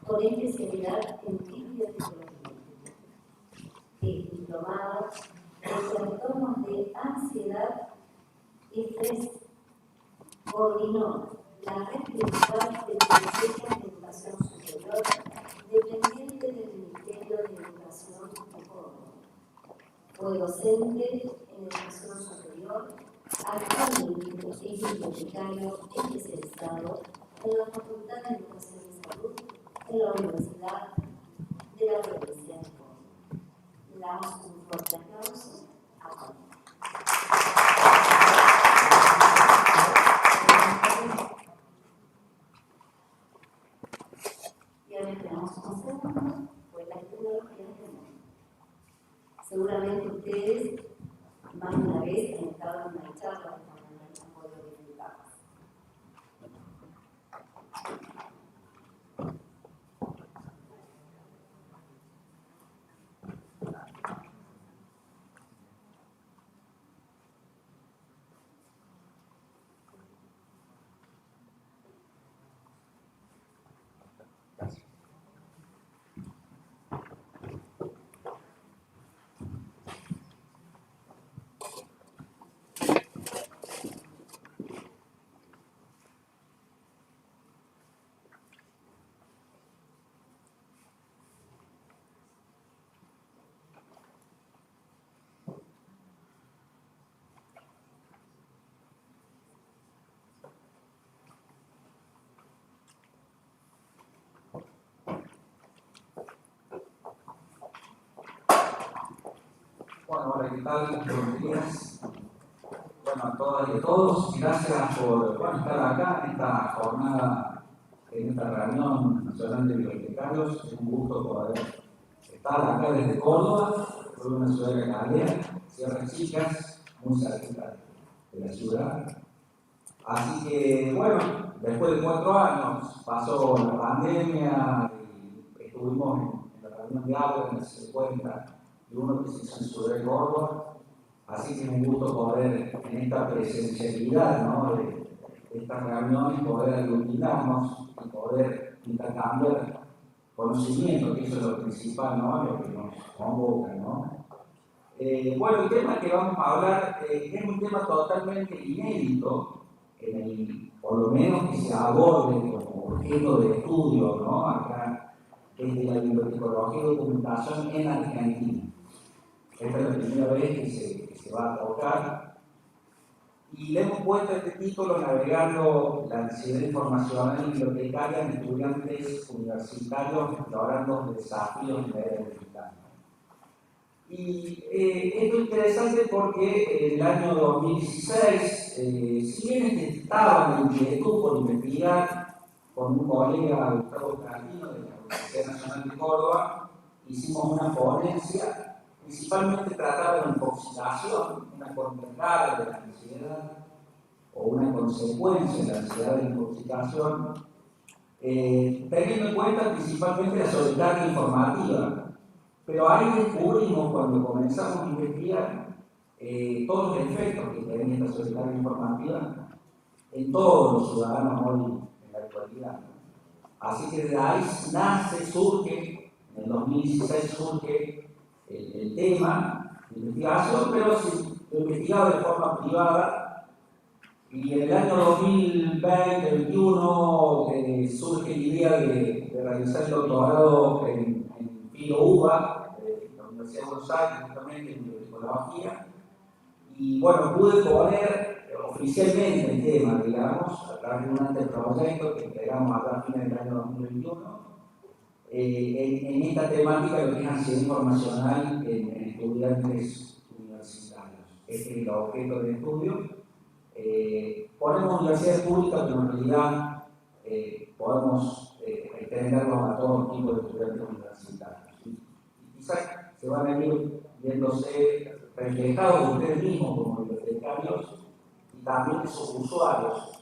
con especialidad en fisiopsicología, diplomado en trastornos de ansiedad y estrés. Coordinó la red principal de Consejo de Educación Superior dependiente del Ministerio de Educación de Córdoba. Fue docente en Educación Superior, actualmente es bibliotecario especializado en la Facultad de Educación y Salud en la Universidad de la Provincia de Córdoba. Le damos un fuerte aplauso a Juan. Y ahora tenemos un segundo, pues la tecnología tenemos. Seguramente ustedes más de una vez han estado en una charla de esta manera, han podido disfrutarlas. Bueno, hola, ¿qué tal? Buenos días. Bueno, a todas y a todos, gracias por estar acá en esta jornada, en esta reunión nacional de bibliotecarios. Es un gusto poder estar acá desde Córdoba, soy una ciudad de Calera, Sierras Chicas, muy cerquita de la ciudad. Así que, bueno, después de 4 años pasó la pandemia y estuvimos en la reunión de aula en el 50 y uno que se hizo en Ciudad de Córdoba. Así que es un gusto poder, en esta presencialidad, ¿no?, de estas reuniones, poder aglutinarnos y poder intercambiar conocimiento, que eso es lo principal, ¿no?, lo que nos convoca, ¿no? Bueno, el tema que vamos a hablar es un tema totalmente inédito, por lo menos que se aborde como objeto de estudio, ¿no?, acá desde la bibliotecología y documentación en Argentina. Esta es la primera vez que se va a tocar. Y le hemos puesto este título navegando la ansiedad informacional bibliotecaria en estudiantes universitarios explorando los desafíos de la era digital. Y esto es interesante porque en el año 2016, si bien estaba en inquietud por investigar con un colega, Gustavo Cantino, de la Universidad Nacional de Córdoba, hicimos una ponencia. Principalmente trataba de una intoxicación, una contracara de la ansiedad o una consecuencia de la ansiedad de la intoxicación, teniendo en cuenta principalmente la solitaria informativa. Pero ahí descubrimos, cuando comenzamos a investigar, todos los efectos que tiene esta solitaria informativa en todos los ciudadanos hoy en la actualidad. Así que de ahí surge, en el 2016 surge el tema de investigación, pero lo investigaba de forma privada, y en el año 2020-2021 surge la idea de realizar el doctorado en FILO-UBA, de la Universidad de Buenos Aires, justamente en bibliotecología, y bueno, pude poner oficialmente el tema, digamos, a través de un anteproyecto que entregamos acá a fines del año 2021, en esta temática, lo que es ansiedad informacional en estudiantes universitarios. Este es el objeto del estudio. Ponemos universidades públicas, pero en realidad podemos extenderlos a todos los tipos de estudiantes universitarios. Y quizás se van a ir viéndose reflejados ustedes mismos como bibliotecarios y también sus usuarios.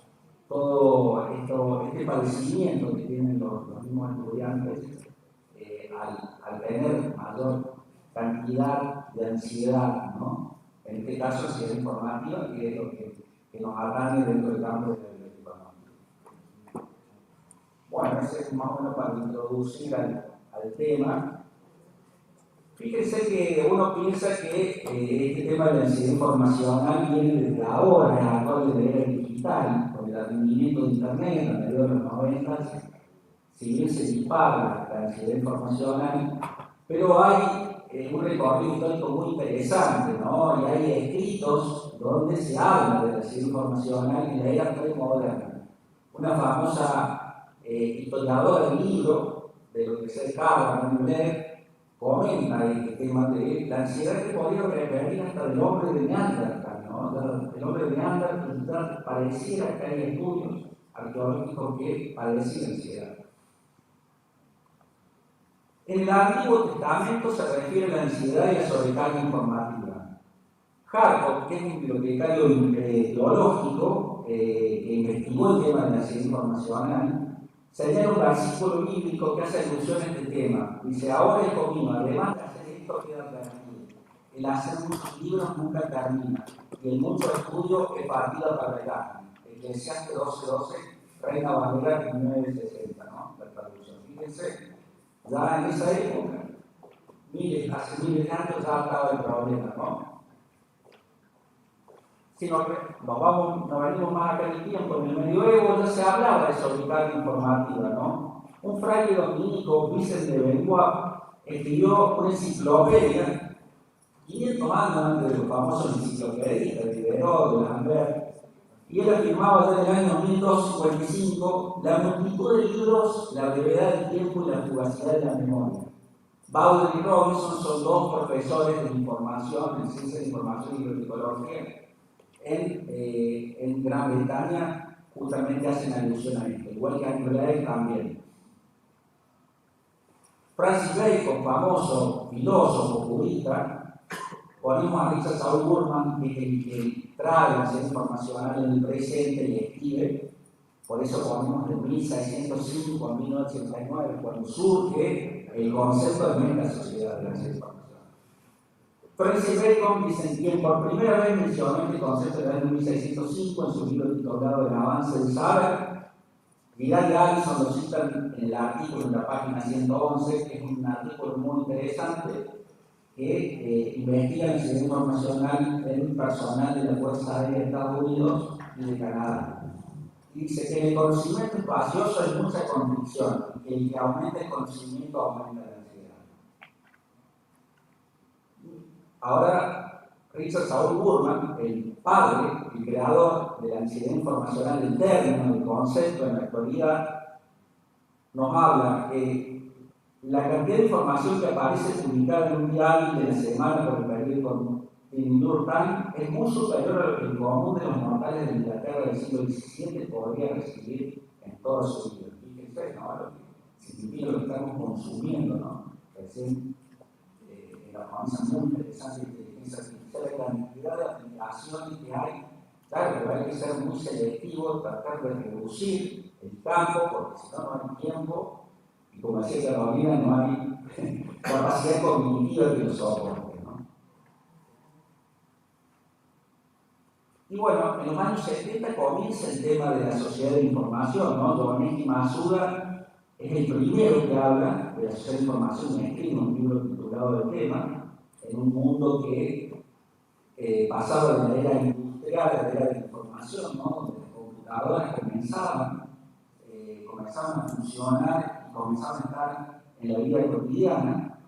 Todo este padecimiento que tienen los mismos estudiantes al tener mayor cantidad de ansiedad, ¿no? En este caso, ansiedad informativa, que es lo que nos atañe dentro del campo de la bibliotecología. Bueno, ese es más o menos para introducir al tema. Fíjense que uno piensa que este tema de la ansiedad informacional viene desde ahora, en la actual de la era digital, con el advenimiento de Internet, a mediados de los 90, si bien se dispara la ansiedad informacional, pero hay un recorrido histórico muy interesante, ¿no? Y hay escritos donde se habla de la ansiedad informacional en la era premoderna. Una famosa historiadora del libro, de lo que se acaba de leer, comenta este tema de la ansiedad que podría referir hasta del hombre de Neandertal, ¿no? El hombre de Neandertal pareciera que hay estudios arqueológicos que padecían ansiedad. En el Antiguo Testamento se refiere a la ansiedad y la sobrecarga informativa. Harcourt, que es un bibliotecario teológico que investigó el tema de la ansiedad informacional, señala un versículo bíblico que hace alusión a este tema. Dice: ahora el camino, además de hacer esto, queda perdido. El hacer muchos libros nunca termina, y el mucho estudio es partida para el carne. Eclesiastes 12:12, Reina Valera 1960, ¿no? La traducción. Fíjense, ya en esa época, hace miles de años ya estaba el problema, ¿no? Si nos venimos más acá en el tiempo, en el medioevo ya se hablaba de sobrecarga informativa, ¿no? Un fraile dominico, Vicente de Benoit, escribió una enciclopedia, 500 años antes de los famosos enciclopedistas de Diderot, de Lambert, y él afirmaba ya en el año 1255 la multitud de libros, la brevedad del tiempo y la fugacidad de la memoria. Bowler y Robinson son dos profesores de información, en ciencia de información y bibliotecología, en Gran Bretaña, justamente hacen alusión a esto, igual que Angelae también. Francis Bacon, famoso filósofo, jurista, ponemos a Richard Saul Burman, que trae la ciencia informacional en el presente y escribe, por eso ponemos de 1605 a 1989, cuando surge el concepto de la sociedad de la ciencia informacional. Francis Bacon dice que por primera vez mencionó este concepto en el año 1605 en su libro titulado El avance del saber. Vidal y Allison lo citan en el artículo en la página 111, que es un artículo muy interesante que investiga la ansiedad informacional en personal de la Fuerza Aérea de Estados Unidos y de Canadá. Dice que el conocimiento espacioso es mucha convicción, que el que aumenta el conocimiento aumenta la ansiedad. Ahora, Richard Saul Burman, el padre, el creador de la ansiedad informacional, del término, del concepto en la actualidad, nos habla que la cantidad de información que aparece publicada en un diario de la semana por el periódico The New York Times es muy superior a lo que el común de los mortales de Inglaterra del siglo XVII podría recibir en toda su vida. Fíjense, ¿no? Lo que significa lo que estamos consumiendo, ¿no? Recién la famosa muy interesante inteligencia artificial, la cantidad de aplicaciones que hay. Claro, pero hay que ser muy selectivo, tratar de reducir el campo, porque si no, no hay tiempo, y como decía Carolina, no hay capacidad cognitiva que lo soporte, ¿no? Y bueno, en los años 70 comienza el tema de la sociedad de la información, ¿no? Giovanni Masuda es el primero que habla de la sociedad de la información, escribe un libro titulado del tema, en un mundo que pasaba de la era industrial a la era de la información, ¿no? Donde las computadoras comenzaban a funcionar y comenzaban a estar en la vida cotidiana.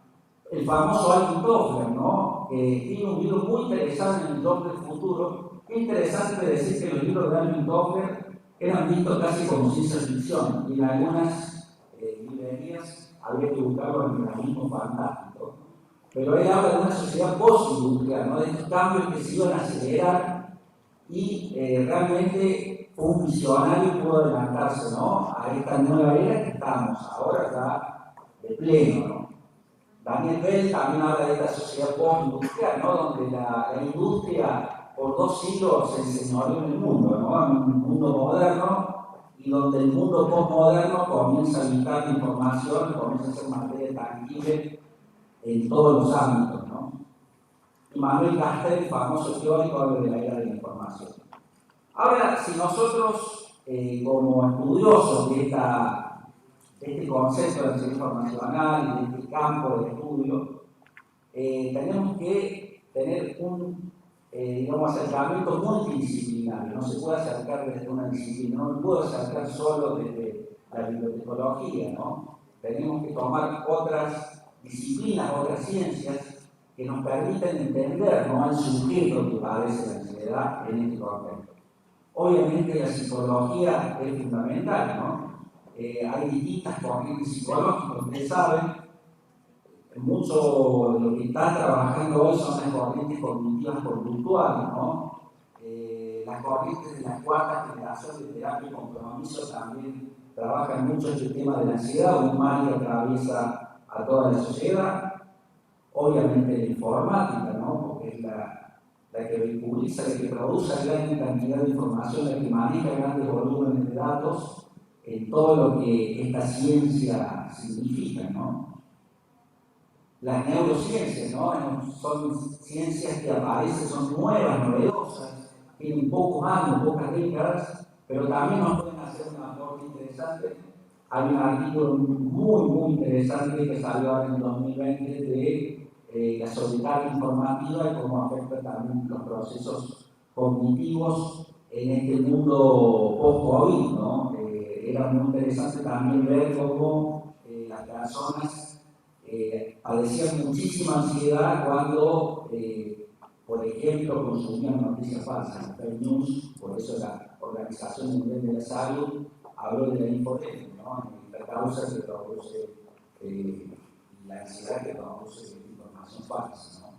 El famoso Alvin Toffler, ¿no? Que tiene un libro muy interesante en el Toffler Futuro. Es interesante decir que los libros de Alvin Toffler eran vistos casi como ciencia ficción, y en algunas librerías había que buscarlo en mecanismos fantásticos. Pero él habla de una sociedad postindustrial, ¿no? De estos cambios que se iban a acelerar, y realmente un visionario pudo adelantarse, ¿no? A esta nueva era que estamos ahora ya de pleno, ¿no? Daniel Bell también habla de esta sociedad postindustrial, ¿no? Donde la industria por 2 siglos se enseñoreó en el mundo, ¿no? En un mundo moderno, y donde el mundo postmoderno comienza a evitar la información, comienza a ser materia tangible en todos los ámbitos, ¿no? Y Manuel Castells, el famoso teórico, habla de la era de la información. Ahora, si nosotros, como estudiosos de esta este concepto de ansiedad informacional y de este campo de estudio, tenemos que tener un acercamiento multidisciplinario. No se puede acercar desde una disciplina, no me puedo acercar solo desde la bibliotecología, ¿no? Tenemos que tomar otras disciplinas, otras ciencias que nos permitan entender, ¿no?, al sujeto que padece la ansiedad en este contexto. Obviamente la psicología es fundamental, ¿no? Hay distintas corrientes psicológicas, ustedes saben, mucho de lo que está trabajando hoy son las corrientes cognitivas conductuales, ¿no? Las corrientes de la cuarta generación de terapia y compromiso también trabajan mucho este tema de la ansiedad, un mal que atraviesa a toda la sociedad. Obviamente la informática, ¿no?, porque es la que vehiculiza, la que produce gran cantidad de información, la que maneja grandes volúmenes de datos en todo lo que esta ciencia significa, ¿no? Las neurociencias, ¿no?, son ciencias que aparecen, son nuevas, novedosas, tienen pocos años, pocas décadas, pero también nos pueden hacer un aporte interesante. Hay un artículo muy interesante que salió ahora en el 2020 de la sobrecarga informativa y cómo afecta también los procesos cognitivos en este mundo post-COVID, ¿no? Era muy interesante también ver cómo las personas padecían muchísima ansiedad cuando, por ejemplo, consumían noticias falsas, fake news. Por eso la Organización Mundial de la Salud habló de la infodemia, ¿no?, la causa que produce la ansiedad que produce información falsa, ¿no?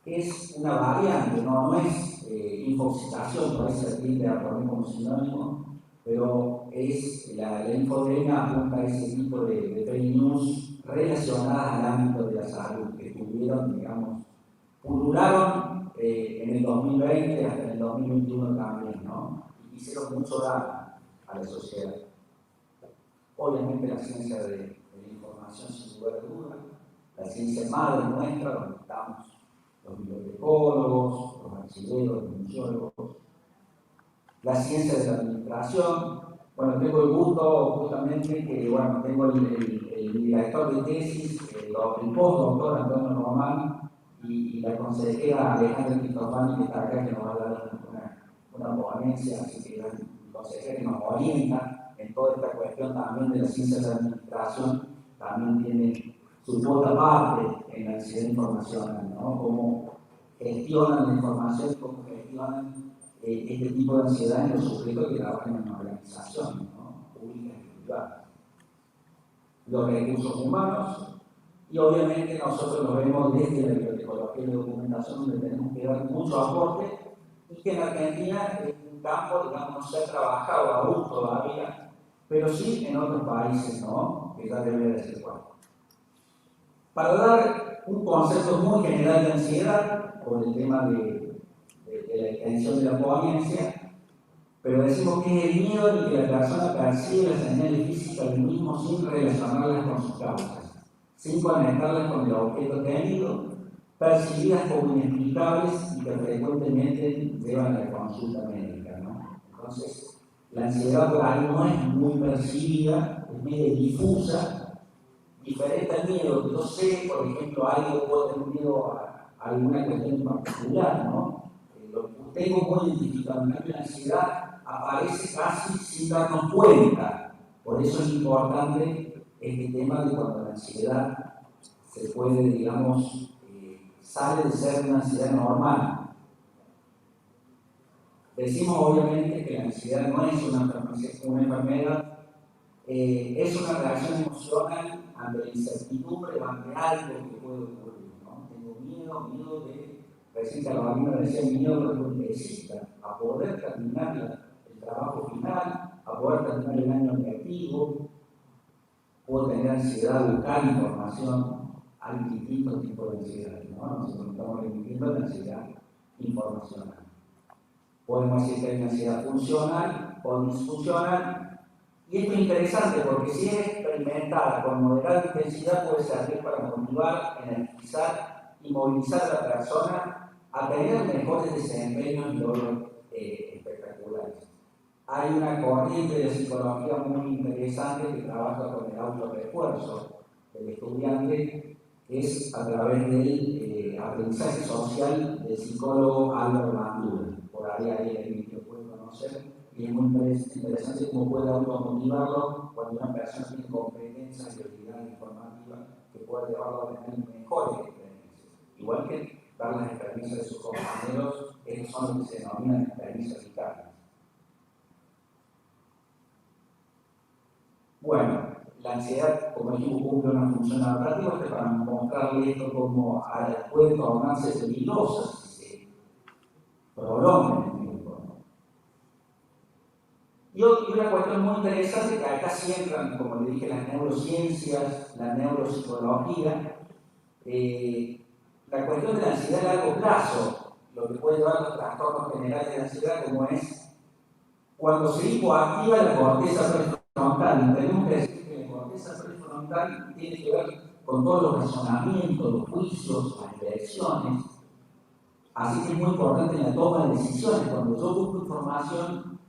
Es una variante, no es infoxicación, por eso se tiende a poner como sinónimo, pero es la infodemia apunta a ese tipo de fake news relacionadas al ámbito de la salud, que tuvieron, digamos, pulularon en el 2020 hasta el 2021 también, ¿no? Y hicieron mucho daño a la sociedad. Obviamente la ciencia de la información, sin lugar a dudas, la ciencia madre nuestra, donde estamos los bibliotecólogos, los archiveros, los museólogos, la ciencia de la administración. Bueno, tengo el gusto justamente que, bueno, tengo el director de tesis, el postdoctor Antonio Román, y la consejera Alejandra Cristofani, que está acá, que nos va a dar una ponencia, así que la consejera que nos orienta en toda esta cuestión también de las ciencias de la administración, también tiene su cuota parte en la ansiedad informacional, ¿no? Cómo gestionan la información, cómo gestionan este tipo de ansiedad en los sujetos que trabajan en organizaciones, ¿no?, públicas y privadas. Los recursos humanos, y obviamente nosotros nos vemos desde la bibliotecología y documentación, donde tenemos que dar mucho aporte, y que en Argentina es un campo, digamos, no se ha trabajado aún todavía, pero sí en otros países, ¿no?, que ya debe de ser igual. Para dar un concepto muy general de ansiedad, por el tema de la extensión de la ponencia, pero decimos que es el miedo en que la persona percibe las señales físicas del mismo sin relacionarlas con sus causas, sin conectarlas con el objeto tenido, percibidas como inexplicables y que frecuentemente llevan a la consulta médica, ¿no? Entonces, la ansiedad por ahí no es muy percibida, es medio difusa, diferente al miedo, que yo sé, por ejemplo, alguien puede tener miedo a alguna cuestión en particular, ¿no? Lo tengo muy identificado. En cambio, la ansiedad aparece casi sin darnos cuenta. Por eso es importante este tema de cuando la ansiedad se puede, digamos, sale de ser una ansiedad normal. Decimos obviamente que la ansiedad no es una enfermedad, es una reacción emocional ante la incertidumbre o ante algo que puede ocurrir, ¿no? Tengo miedo de, recién Carolina decía, miedo de lo que exista, a poder terminar el trabajo final, a poder terminar el año negativo. Puedo tener ansiedad de buscar información. Hay distintos tipos de ansiedad, ¿no? Nosotros estamos remitiendo la ansiedad informacional. Podemos decir que hay una ansiedad funcional o disfuncional. Y esto es interesante porque si es experimentada con moderada intensidad puede servir para motivar, energizar y movilizar a la persona a tener mejores desempeños y logros espectaculares. hay una corriente de psicología muy interesante que trabaja con el autorrefuerzo del estudiante, que es a través del aprendizaje social del psicólogo Álvaro Bandura. Por ahí alguien que puede conocer, y es muy interesante cómo puede automotivarlo cuando una persona tiene competencias y habilidades informativas que puede llevarlo a tener mejores experiencias. Igual que dar las experiencias de sus compañeros, esos son los que se denominan experiencias vitales. Bueno, la ansiedad, como dijimos, cumple una función adaptativa para mostrarle esto como puede tornarse peligrosa si se prolonga en el tiempo. Y una cuestión muy interesante que acá sí entran, como le dije, las neurociencias, la neuropsicología, la cuestión de la ansiedad a largo plazo, lo que puede llevar a los trastornos generales de ansiedad, como es cuando se hipoactiva la corteza prefrontal. Tenemos que decir que la corteza prefrontal tiene que ver con todos los razonamientos, los juicios, las elecciones. Así que es muy importante en la toma de decisiones. Cuando yo busco información,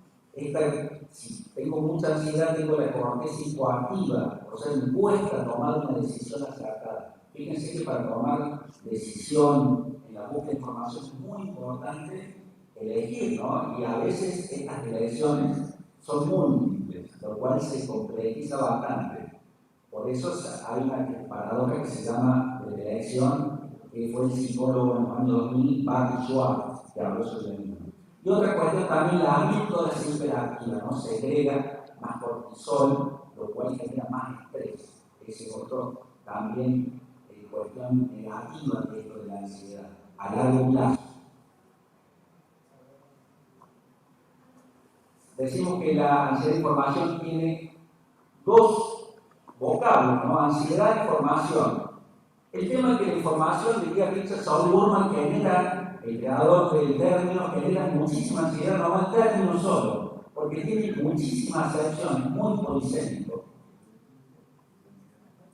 si tengo mucha ansiedad, tengo la corteza hipoactiva, o sea, me cuesta tomar una decisión acertada. Fíjense que para tomar decisión en la búsqueda de información es muy importante elegir, ¿no? Y a veces estas elecciones son múltiples, lo cual se complejiza bastante. Por eso hay una paradoja que se llama de la elección, que fue el psicólogo en los años 2000, Barry Schwartz, que habló sobre el mismo. Y otra cuestión también, la amígdala es hiperactiva, ¿no? Segrega más cortisol, lo cual genera más estrés. Ese es otro también cuestión negativa dentro de la ansiedad, a largo plazo. Decimos que la ansiedad de información tiene dos vocablos, ¿no? Ansiedad e información. El tema es que la información, diría Richard Saul Burman, genera, el creador del término, genera muchísima ansiedad, no va el término solo, porque tiene muchísimas acepciones, muy polisémico.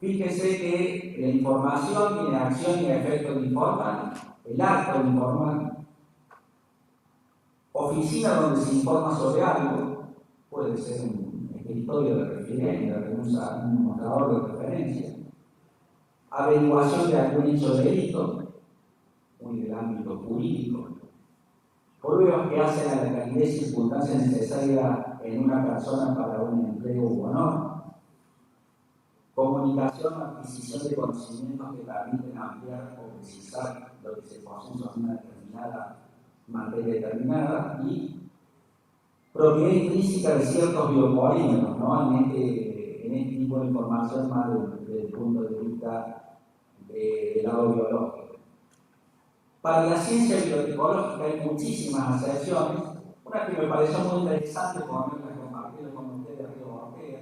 Fíjese que la información tiene acción y efecto de informar, el acto de informar, oficina donde se informa sobre algo, puede ser un escritorio de referencia, un mostrador de referencia, averiguación de algún hecho de delito, muy del ámbito jurídico, pruebas que hacen a la calidad y circunstancias necesarias en una persona para un empleo u honor, comunicación o adquisición de conocimientos que permiten ampliar o precisar lo que se posee en una determinada materia determinada, y propiedad intrínseca de ciertos biopolímeros, ¿no? en este tipo de información más desde el punto de vista del lado biológico. Para la ciencia biotecnológica hay muchísimas acepciones. Una que me pareció muy interesante ponerla, compartirla con ustedes, Río Ortega,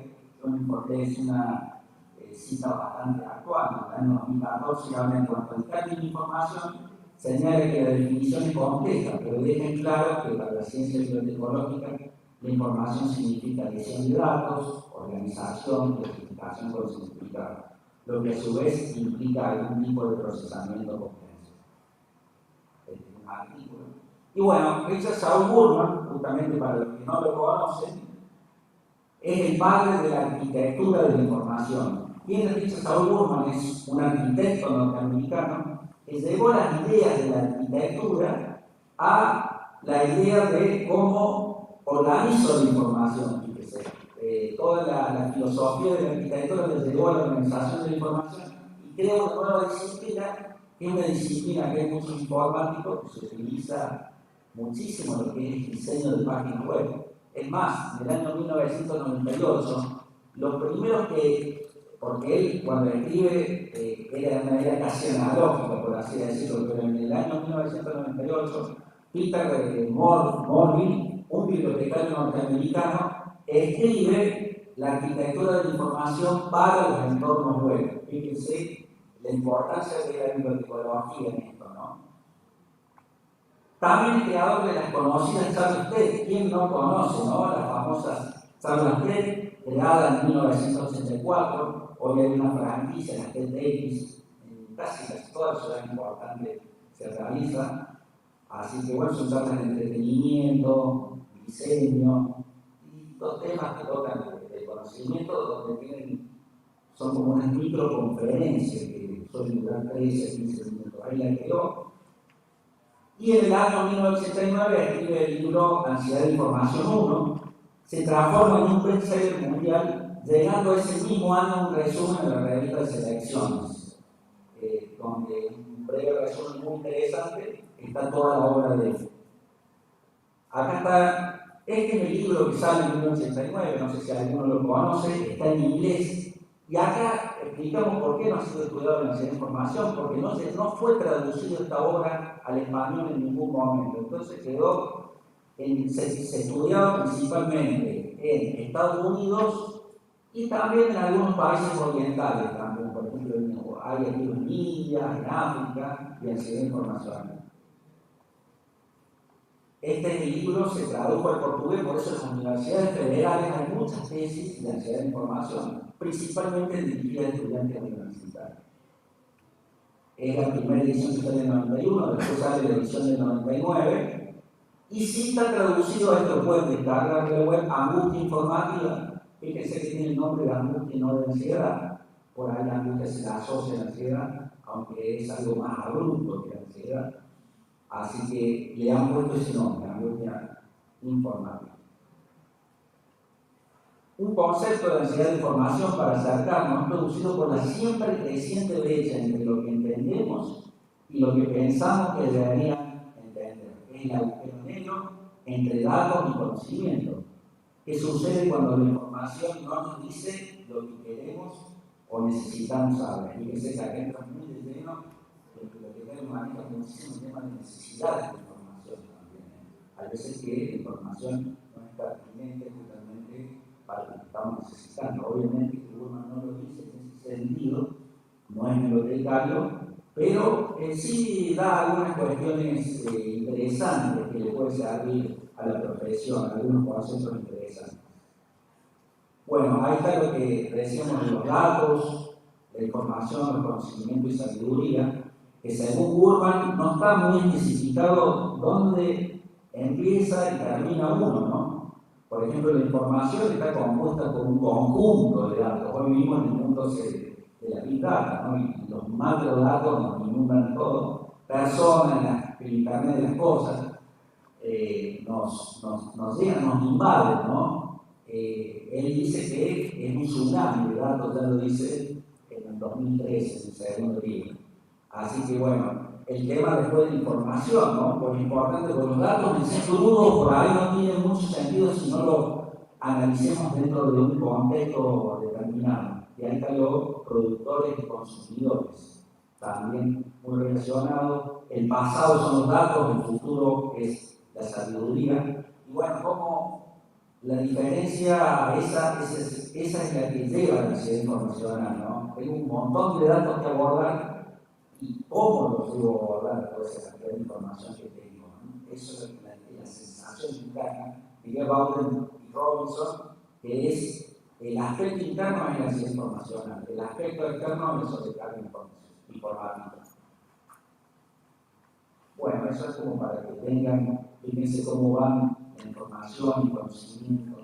porque es una cita bastante actual. En el año 2014 habla en cuanto al término de información, señala que la definición es compleja, pero deja claro que para la ciencia biotecnológica la información significa adición de datos, organización, clasificación con significado, lo que a su vez implica algún tipo de procesamiento complejo. Artículo. Y bueno, Richard Saul Burman, justamente para los que no lo conocen, es el padre de la arquitectura de la información. ¿Quién es Richard Saul Burman? Es un arquitecto norteamericano que llevó las ideas de la arquitectura a la idea de cómo organizo la información. Toda la filosofía de la arquitectura le llevó a la organización de la información y creó una nueva disciplina, que es una disciplina que hay mucho informático, que se utiliza muchísimo en lo que es el diseño de páginas web. Es más, en el año 1998, los primeros que, porque él cuando escribe era casi analógica, por así decirlo, pero en el año 1998, Peter Morville, un bibliotecario norteamericano, escribe la arquitectura de la información para los entornos web. Fíjense la importancia de la bibliotecología en esto, ¿no? También el creador de las conocidas charlas TED, ¿quién no conoce, no? Las famosas charlas TED, creadas en 1984, hoy hay una franquicia, la TEDx, en casi todas las ciudades importantes se realiza. Así que bueno, son charlas de entretenimiento, diseño, distintos temas que tocan el conocimiento, donde son como unas microconferencias que suelen durar 13 a 15 minutos. Ahí la quedó. Y en el año 1989 escribe el libro Ansiedad de Información 1, se transforma en un bestseller mundial, llegando ese mismo año a un resumen de la revista de Selecciones, donde un breve resumen muy interesante está toda la obra de él. Acá está, este es el libro que sale en 1989, no sé si alguno lo conoce, está en inglés. Y acá explicamos por qué no ha sido estudiado en la información, porque no fue traducido esta obra al español en ningún momento. Entonces se estudiaba principalmente en Estados Unidos y también en algunos países orientales, también, por ejemplo, hay aquí en India, en África, y ansiedad informacional. Este libro se tradujo al portugués, por eso en las universidades federales hay muchas tesis de ansiedad de información, principalmente dirigidas a estudiantes universitarios. Es la primera edición que sale en el 91, después sale la edición del 99, y sí está traducido a esto, pueden descargar de la web, angustia informativa. Fíjense que tiene el nombre de angustia y no de ansiedad. Por ahí la angustia se la asocia a la ansiedad, aunque es algo más abrupto que la ansiedad. Así que le han puesto ese nombre, angustia informativa. Un concepto de ansiedad de información para acercarnos, producido por la siempre creciente brecha entre lo que entendemos y lo que pensamos que deberían entender. Es el agujero negro entre datos y conocimiento. ¿Qué sucede cuando la información no nos dice lo que queremos o necesitamos saber? Fíjense que acá entra muy de lleno lo que tenemos maneja muchísimo el tema de necesidades de información también. Hay veces que la información no es pertinente justamente para lo que estamos necesitando. Obviamente que uno no lo dice en ese sentido, no es bibliotecario, pero sí da algunas cuestiones interesantes que le puede servir a la profesión, algunos conceptos interesantes. Bueno, ahí está lo que decíamos de los datos, la información, el conocimiento y sabiduría, que según Burman no está muy especificado dónde empieza y termina uno, ¿no? Por ejemplo, la información está compuesta por un conjunto de datos. Hoy vivimos en el mundo de la Big Data, ¿no? Y los macrodatos nos inundan todo. Personas, el Internet de las cosas, nos llegan, nos invaden, ¿no? Él dice que es un tsunami de datos, ya lo dice en el 2013, en el segundo libro. Así que bueno, el tema después de la información, ¿no? Pues es importante, porque los datos en sí crudos por ahí no tienen mucho sentido si no lo analicemos dentro de un contexto determinado. Y ahí están los productores y consumidores, también muy relacionados. El pasado son los datos, el futuro es la sabiduría. Y bueno, como la diferencia, esa es la que lleva a la ansiedad informacional, ¿no? Tengo un montón de datos que abordar y cómo los debo abordar toda esa cantidad de información que tengo, ¿no? Eso es la sensación interna. Diría Bowden y Robinson, que es el aspecto interno es la ansiedad informacional, el aspecto externo es la sobrecarga informativa. Bueno, eso es como para que tengan, fíjense cómo van la información y conocimiento,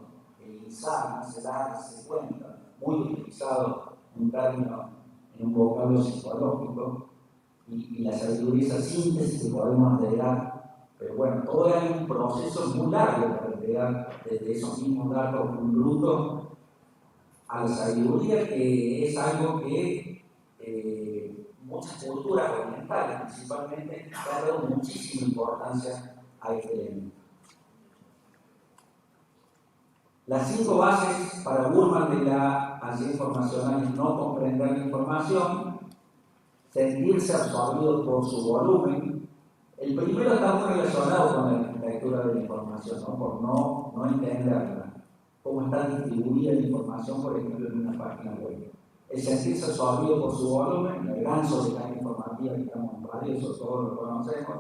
el insight, se da, se cuenta, muy utilizado un término en un vocablo psicológico, y la sabiduría, esa síntesis que podemos agregar, pero bueno, todo es un proceso muy largo para agregar desde esos mismos datos brutos a la sabiduría, que es algo que muchas culturas orientales principalmente le han dado muchísima importancia a este elemento. Las 5 bases para Burman de la ansiedad informacional es no comprender la información, sentirse absorbido por su volumen. El primero está muy relacionado con la arquitectura de la información, ¿no? Por no entenderla, cómo está distribuida la información, por ejemplo, en una página web. El sentirse absorbido por su volumen, el gran sobrecarga informativa que estamos en radio, eso todos lo conocemos.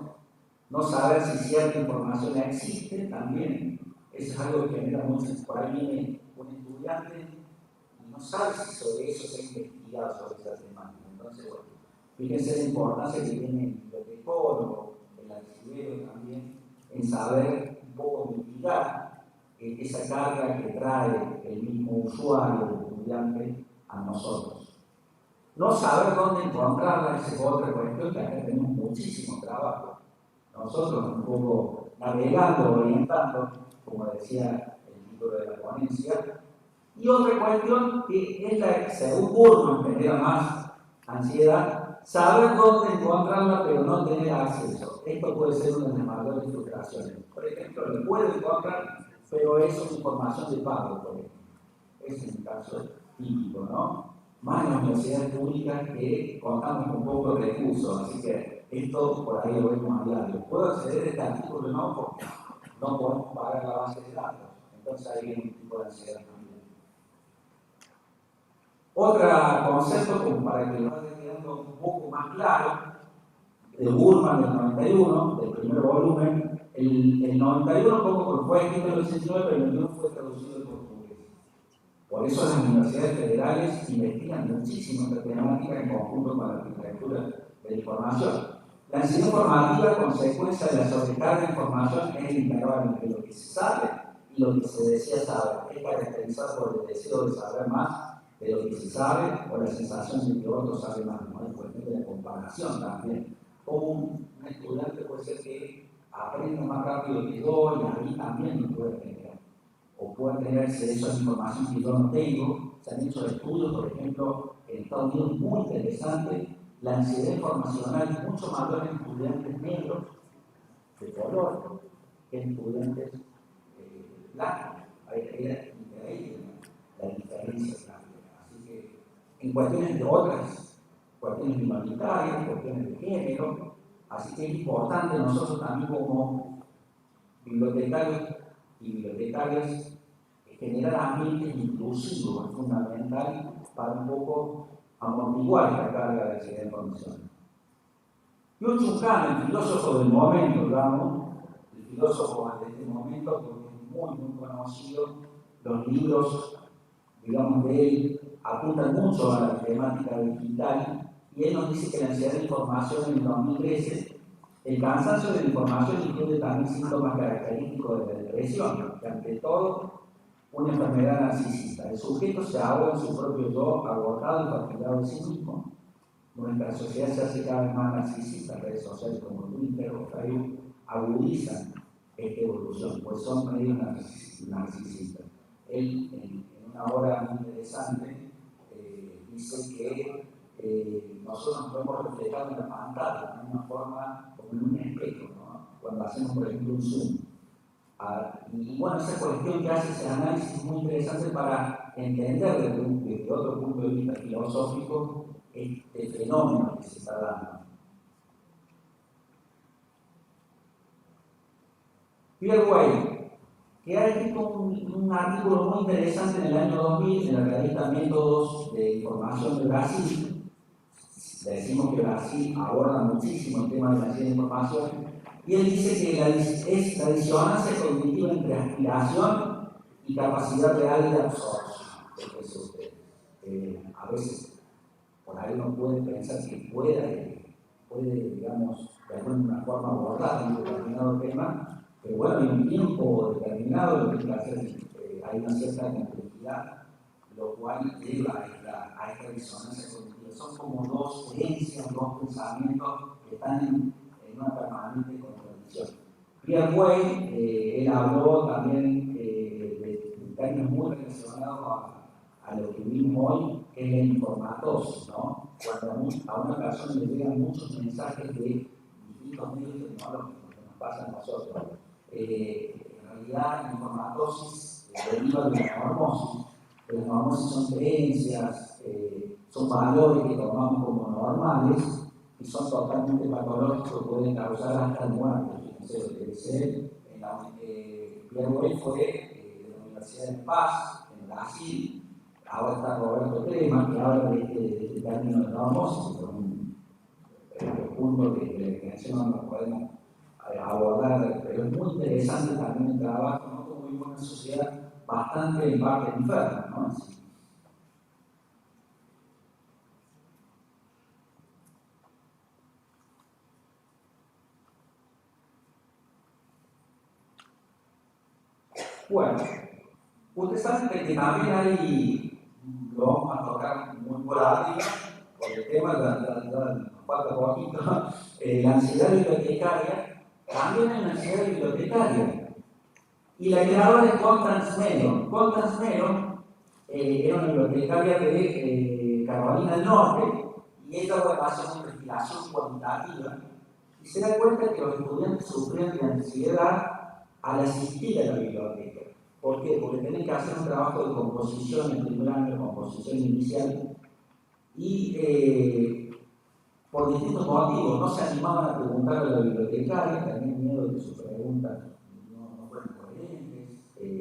No saber si cierta información existe también, eso es algo que genera mucho. Por ahí viene un estudiante y no sabe si sobre eso se ha investigado sobre esa temática. Entonces, bueno, fíjense la importancia que tiene el bibliotecólogo, el archivero también, en saber un poco investigar esa carga que trae el mismo usuario, el estudiante, a nosotros. No saber dónde encontrarla es otra cuestión que acá tenemos muchísimo trabajo. Nosotros un poco navegando, orientando, como decía el libro de la ponencia. Y otra cuestión que es la que según Burman genera más ansiedad, saber dónde encontrarla pero no tener acceso. Esto puede ser una de las mayores frustraciones. Por ejemplo, lo puedo encontrar, pero eso es información de pago, por ejemplo. Ese es un caso típico, ¿no? Más en las universidades públicas que contamos con pocos recursos, así que esto por ahí lo vemos a diario. Puedo acceder a este artículo, no, porque no podemos pagar la base de datos. Entonces ahí viene un tipo de ansiedad también. Otro concepto, como para que lo vaya quedando un poco más claro, de Burman del 91, del primer volumen, el 91 poco fue escrito en el 89, pero el 91 fue traducido en portugués. Por eso las universidades federales investigan muchísimo esta temática en conjunto con la arquitectura de la información. La ansiedad informativa, consecuencia de la sobrecarga de información, es el intervalo entre lo que se sabe y lo que se desea saber. Es caracterizado por el deseo de saber más de lo que se sabe o la sensación de que otro sabe más, ¿no? Es cuestión de la comparación también. Como un estudiante puede ser que aprenda más rápido que yo y a mí también me puede generar. O puede tener acceso a información que yo no tengo. Se han hecho estudios, por ejemplo, en Estados Unidos muy interesantes. La ansiedad informacional es mucho mayor en estudiantes negros de color que en estudiantes blancos. Hay increíble la diferencia. Así que en cuestiones de otras, cuestiones humanitarias, cuestiones de género, así que es importante nosotros también como bibliotecarios y bibliotecarias generar ambientes inclusivos, es fundamental para un poco amortiguar esta carga de ansiedad de información. Byung-Chul Han, el filósofo del momento, digamos, el filósofo de este momento, porque es muy conocido, los libros, digamos, de él apuntan mucho a la temática digital, y él nos dice que la ansiedad de información en el 2013, el cansancio de la información incluye también síntomas característicos de la depresión, que ante todo una enfermedad narcisista. El sujeto se ahoga en su propio yo, agotado y fatigado de sí mismo. Nuestra sociedad se hace cada vez más narcisista, redes sociales como Twitter o Facebook agudizan esta evolución, pues son medios narcisistas. Él, en una obra muy interesante, dice que nosotros nos podemos reflejar en la pantalla de una forma como en un espejo, ¿no? Cuando hacemos, por ejemplo, un zoom. Y bueno, esa cuestión que hace ese análisis es muy interesante para entender desde otro punto de vista filosófico este fenómeno que se está dando. Pierre Weil, que ha escrito un artículo muy interesante en el año 2000 en la revista Métodos de Información de Brasil. Decimos que Brasil aborda muchísimo el tema de la ansiedad de información, y él dice que es la disonancia cognitiva entre aspiración y capacidad real de absorción. A veces por ahí uno puede pensar que puede, digamos, de alguna forma abordar un determinado tema, pero bueno, en un tiempo determinado lo que hay que hacer hay una cierta complejidad, lo cual lleva a esta disonancia cognitiva. Son como dos creencias, dos pensamientos que están en una permanente contradicción. Pierre Weil, él habló también de términos muy relacionados a lo que vimos hoy, que es la informatosis, ¿no? Cuando a una persona le llegan muchos mensajes de distintos medios tecnológicos que nos pasan a nosotros. En realidad, la informatosis deriva de la normosis. Las normosis son creencias, son valores que tomamos como normales y son totalmente patológicos, pueden causar hasta el muerte. Fíjense lo que dice Pierre Weil fue de la Universidad de Paz, en Brasil. Ahora está Roberto Crema, que habla de este término de normosis, por un punto que no podemos abordar, pero es muy interesante también el trabajo, ¿no? Como vivimos en una sociedad bastante en parte enferma, ¿no? Bueno, ustedes saben que también hay, lo vamos a tocar muy por arriba, por el tema, nos falta poquito, la ansiedad bibliotecaria. También hay una ansiedad bibliotecaria. Y la creadora es Constance Mellon. Constance Mellon era una bibliotecaria de Carolina del Norte, y ella hace una investigación cuantitativa y se da cuenta que los estudiantes sufrían de ansiedad al asistir a la biblioteca. ¿Por qué? Porque tienen que hacer un trabajo de composición en primer año, composición inicial, y por distintos motivos no se animaban a preguntar a la bibliotecaria, tenían miedo de que sus preguntas no fueran coherentes,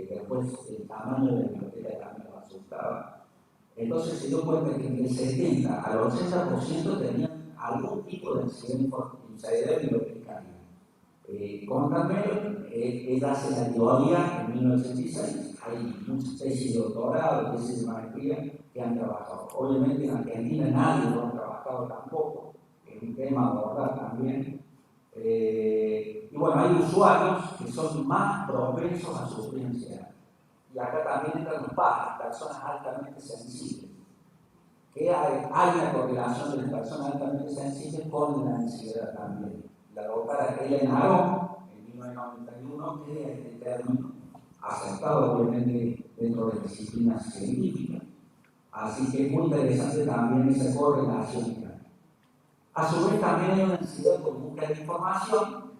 después el tamaño de la biblioteca también los asustaba. Entonces se dio cuenta que entre el 70 al 80% tenían algún tipo de ansiedad bibliotecaria. Constance Mellon, ella hace la teoría en 1986, hay muchas tesis de doctorado, tesis de maestría que han trabajado. Obviamente en Argentina nadie lo ha trabajado tampoco, es un tema a abordar también. Y bueno, hay usuarios que son más propensos a sufrir ansiedad. Y acá también entran los padres, personas altamente sensibles. Que hay una correlación de las personas altamente sensibles con la ansiedad también. La doctora Helen Aron, en 1991, crea este término, aceptado obviamente dentro de disciplinas científicas. Así que es muy interesante también esa correlación. A su vez también hay una ansiedad por búsqueda de información.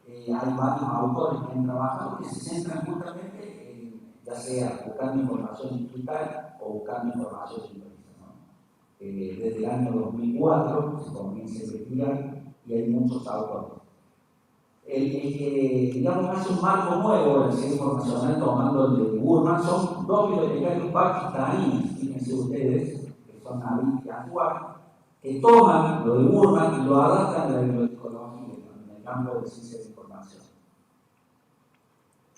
Hay varios autores que han trabajado que se centran justamente en, ya sea buscando información digital o buscando información impresa. Desde el año 2004 se comienza a investigar y hay muchos autores. El que, digamos, hace un marco nuevo del sistema informacional tomando el de Burman son dos bibliotecarios pakistaníes, fíjense ustedes, que son Navid y Anwar, que toman lo de Burman y lo adaptan a la bibliotecología en el campo de ciencia de información.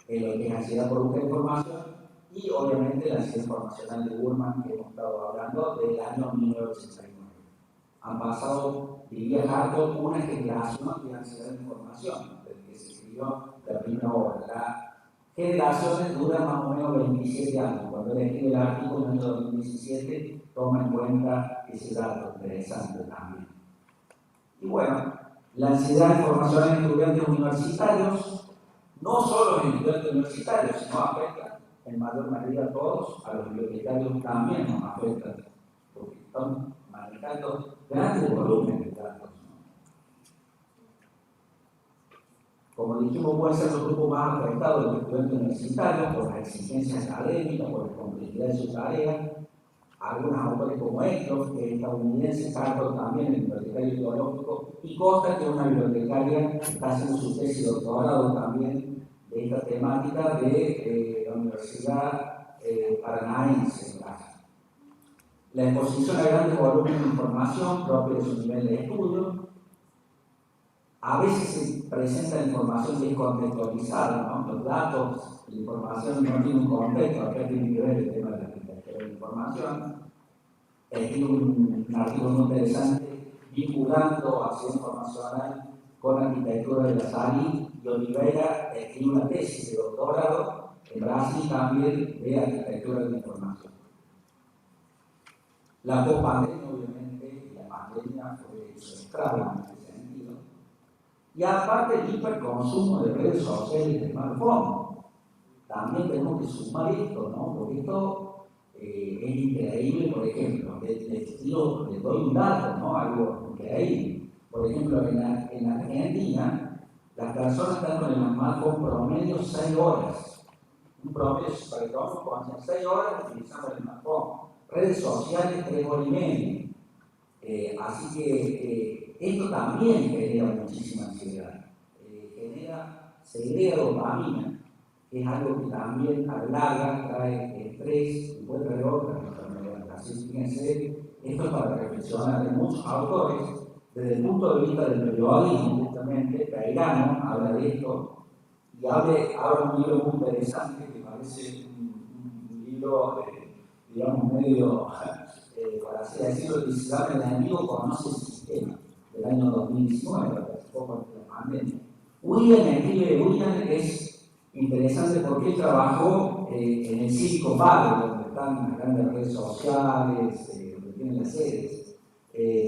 En lo que es ansiedad por búsqueda de información y obviamente la ansiedad informacional de Burman que hemos estado hablando del año 1989. Han pasado, diría Hartog, una generación de ansiedad de información, desde que se escribió la primera obra. Las generaciones duran más o menos 27 años. Cuando él escribe el artículo en el año 2017, toma en cuenta ese dato interesante también. Y bueno, la ansiedad informacional en estudiantes universitarios, no solo en estudiantes universitarios, sino afecta en mayor medida a todos, a los bibliotecarios también nos afecta, porque están manejando grandes volúmenes de datos. Como dijimos, pueden ser los grupos más afectados de los estudiantes universitarios por las exigencias académicas, por la complejidad de su tarea. Algunos autores como estos, que es estadounidense, Carter también, el bibliotecario ideológico, y Costa, que es una bibliotecaria que está haciendo su tesis de doctorado también de esta temática de la Universidad Paranaense. La exposición a grandes volúmenes de información propia de su nivel de estudio. A veces se presenta información que es contextualizada, ¿no? Los datos, la información no tiene un contexto, acá tiene que ver el tema de la arquitectura de la información. Tiene un artículo muy interesante vinculando acción informacional con la arquitectura de la SALI, y Oliveira escribe una tesis de doctorado en Brasil también de arquitectura de la información. La pospandemia, obviamente, la pandemia fue su estrago en ese sentido. Y aparte el hiperconsumo de redes sociales y de smartphones. También tenemos que sumar esto, ¿no? Porque esto es increíble, por ejemplo, les doy un dato, ¿no? Algo increíble. Por ejemplo, en Argentina, las personas están con el smartphone promedio 6 horas. Un promedio, para que vamos con 6 horas utilizando el smartphone. Redes sociales 3 horas y media. Así que esto también genera muchísima ansiedad. Segrega dopamina, que es algo que también a la larga trae estrés y puede traer otras enfermedades. Así que fíjense, esto es para reflexionar de muchos autores, desde el punto de vista del periodismo, justamente, Cairano habla de esto y habla un libro muy interesante que parece un libro, digamos, medio, para así decirlo, que se llama El enemigo conoce el sistema, del año 2019, hace poco antes de la pandemia. William escribe, William es interesante porque él trabajó en el Silicon Valley, donde están las grandes redes sociales, donde tienen las sedes.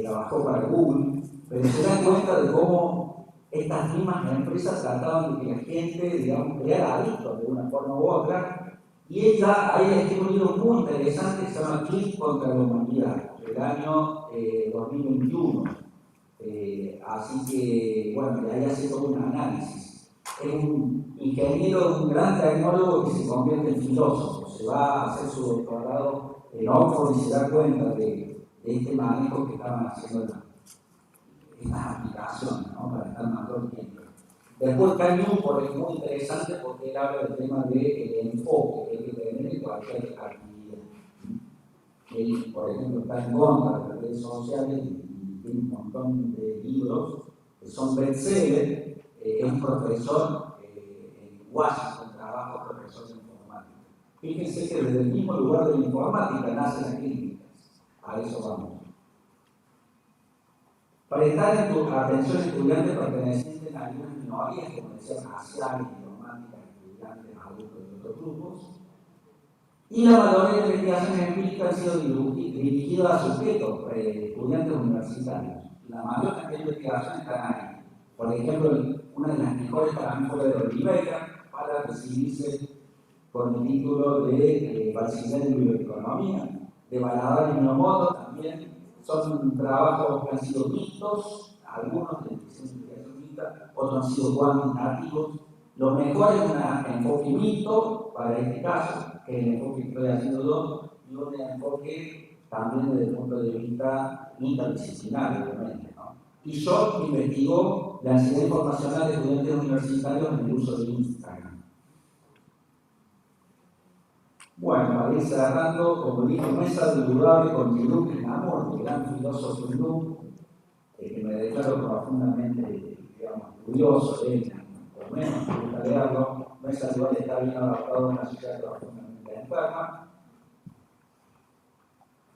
Trabajó para Google, pero se da cuenta de cómo estas mismas empresas trataban de que la gente, digamos, creara adictos de una forma u otra. Y ella ahí ha escrito un libro muy interesante que se llama Click contra la humanidad, del año 2021. Así que, bueno, ahí hace todo un análisis. Es un ingeniero, un gran tecnólogo que se convierte en filósofo. Se va a hacer su doctorado en Oxford y se da cuenta de este manejo que estaban haciendo estas aplicaciones, ¿no? Para estar más todo el tiempo. Después Cañón, por es muy interesante porque él habla del tema del enfoque que hay que tener en cualquier actividad. Él, por ejemplo, está en contra de las redes sociales y tiene un montón de libros que son bestsellers. Es un profesor en Washington, trabaja profesor de informática. Fíjense que desde el mismo lugar de la informática nacen las críticas. A eso vamos. Prestar atención a estudiantes pertenecientes a algunas minorías, como decía, raciales, idiomáticas, estudiantes, adultos de otros grupos. Y la mayoría de investigaciones empíricas han sido dirigidas a sujetos, estudiantes universitarios. La mayor cantidad de investigaciones están ahí. Por ejemplo, una de las mejores para mí fue la de Oliveira, para recibirse con el título de Bachiller en Bioeconomía, de Baladar y Miyamoto también. Son trabajos que han sido mixtos, algunos de investigación mixta, otros han sido cuantitativos. Lo mejor es un enfoque mixto para este caso, que es el enfoque que estoy haciendo yo, y un enfoque también desde el punto de vista interdisciplinario, obviamente, ¿no? Y yo investigo la ansiedad informacional de estudiantes universitarios en el uso de Instagram. Bueno, para ir cerrando, como dijo, no es saludable con Jung en amor, el gran filósofo Jung, que me declaro profundamente, digamos, curioso de él, por lo menos me gusta leerlo. No es saludable estar bien adaptado a una sociedad profundamente enferma.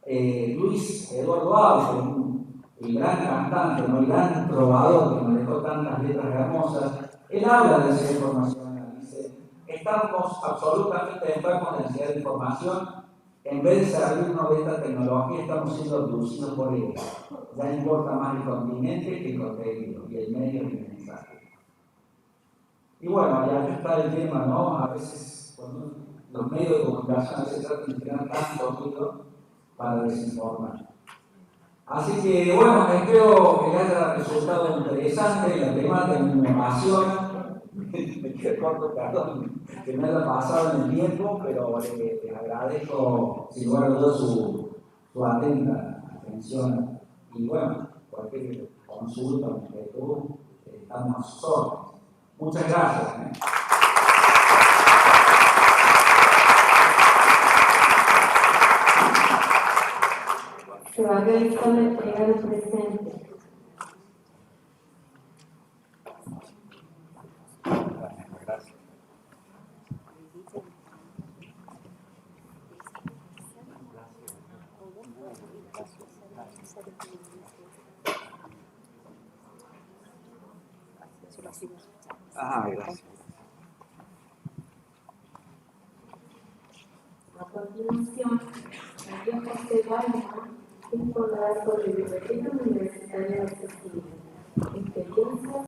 Luis Eduardo Auge, el gran cantante, ¿no? El gran trovador que manejó tantas letras hermosas, él habla de esa información. Estamos absolutamente enfermos de ansiedad de información. En vez de servirnos de esta tecnología, estamos siendo abducidos por ella. Ya importa más el continente que el contenido y el medio y el mensaje. Y bueno, y acá está el tema, ¿no? A veces, cuando los medios de comunicación se tratan de crear tanto ruido para desinformar. Así que, bueno, espero que les haya resultado interesante. La temática me apasiona. Me quedé corto, perdón, que me haya pasado en el tiempo, pero les agradezco sin lugar a dudas su atenta atención. Y bueno, cualquier consulta o inquietud, estamos a sus órdenes. Muchas gracias. Se va a realizar la entrega de presentes. Gracias. A continuación, María José Balma informará sobre Biblioteca Universitaria de Cecilia, experiencias